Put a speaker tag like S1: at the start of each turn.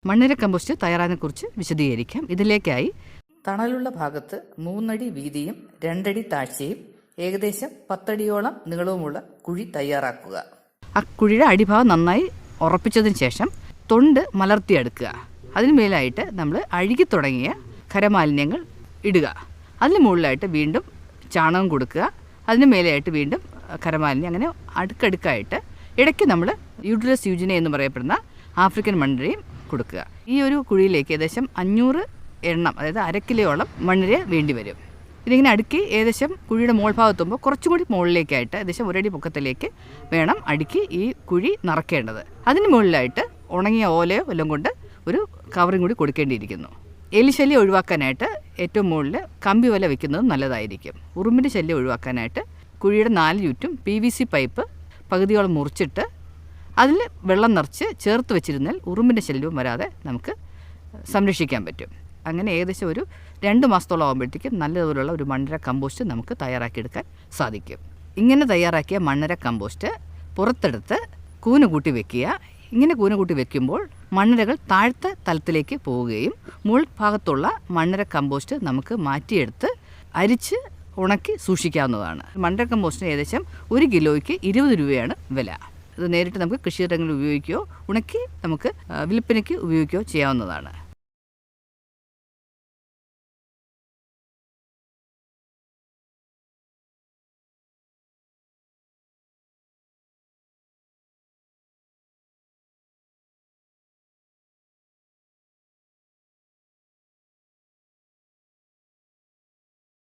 S1: മണ്ണിര കമ്പോസ്റ്റ് തയ്യാറാകുന്നതിനെക്കുറിച്ച് വിശദീകരിക്കാം. ഇതിലേക്കായി
S2: തണലുള്ള ഭാഗത്ത് 3 അടി വീതിയും 2 അടി താഴ്ചയും ഏകദേശം 10 അടിയോളം നീളവുമുള്ള കുഴി തയ്യാറാക്കുക.
S1: ആ കുഴിയുടെ അടിഭാഗം നന്നായി ഉറപ്പിച്ചതിന് ശേഷം തൊണ്ട് മലർത്തിയെടുക്കുക. അതിന് മേലായിട്ട് നമ്മൾ അഴുകി തുടങ്ങിയ ഖരമാലിന്യങ്ങൾ ഇടുക. അതിന് മുകളിലായിട്ട് വീണ്ടും ചാണകം കൊടുക്കുക. അതിന് മേലെയായിട്ട് വീണ്ടും ഖരമാലിന്യം, അങ്ങനെ അടുക്കടുക്കായിട്ട് ഇടയ്ക്ക് നമ്മൾ യൂട്രസ് യൂജിനെ എന്ന് പറയപ്പെടുന്ന ആഫ്രിക്കൻ മണ്ണിരയും കൊടുക്കുക. ഈ ഒരു കുഴിയിലേക്ക് ഏകദേശം 500 എണ്ണം, അതായത് 1/2 കിലോയോളം മണ്ണിര വേണ്ടി വരും. ഇതിങ്ങനെ അടുക്കി ഏകദേശം കുഴിയുടെ മോൾ ഭാഗത്തുമ്പോൾ കുറച്ചും കൂടി മുകളിലേക്കായിട്ട് ഏകദേശം 1 അടി പൊക്കത്തിലേക്ക് വേണം അടുക്കി ഈ കുഴി നിറയ്ക്കേണ്ടത്. അതിന് മുകളിലായിട്ട് ഉണങ്ങിയ ഓലയോ എല്ലാം കൊണ്ട് ഒരു കവറിങ് കൂടി കൊടുക്കേണ്ടിയിരിക്കുന്നു. എലിശല്യം ഒഴിവാക്കാനായിട്ട് ഏറ്റവും മുകളിൽ കമ്പി വല വെക്കുന്നത് നല്ലതായിരിക്കും. ഉറുമ്പിൻ്റെ ശല്യം ഒഴിവാക്കാനായിട്ട് കുഴിയുടെ 4 ചുറ്റും PVC പൈപ്പ് പകുതിയോളം മുറിച്ചിട്ട് അതിൽ വെള്ളം നിറച്ച് ചേർത്ത് വെച്ചിരുന്നാൽ ഉറുമ്പിൻ്റെ ശല്യവും വരാതെ നമുക്ക് സംരക്ഷിക്കാൻ പറ്റും. അങ്ങനെ ഏകദേശം ഒരു 2 മാസത്തോളം ആകുമ്പോഴത്തേക്കും നല്ലതുപോലുള്ള ഒരു മണ്ണിര കമ്പോസ്റ്റ് നമുക്ക് തയ്യാറാക്കിയെടുക്കാൻ സാധിക്കും. ഇങ്ങനെ തയ്യാറാക്കിയ മണ്ണിര കമ്പോസ്റ്റ് പുറത്തെടുത്ത് കൂന കൂട്ടി വെക്കുക. ഇങ്ങനെ കൂന കൂട്ടി വെക്കുമ്പോൾ മണ്ണിരകൾ താഴത്തെ തലത്തിലേക്ക് പോവുകയും മുകൾ ഭാഗത്തുള്ള മണ്ണിര കമ്പോസ്റ്റ് നമുക്ക് മാറ്റിയെടുത്ത് അരിച്ച് ഉണക്കി സൂക്ഷിക്കാവുന്നതാണ്. മണ്ണിര കമ്പോസ്റ്റിന് ഏകദേശം 1 കിലോയ്ക്ക് 20 രൂപയാണ് വില. ഇത് നേരിട്ട് നമുക്ക് കൃഷിയിടങ്ങളിൽ ഉപയോഗിക്കുകയോ ഉണക്കി നമുക്ക് വിൽപ്പനയ്ക്ക് ഉപയോഗിക്കുകയോ ചെയ്യാവുന്നതാണ്.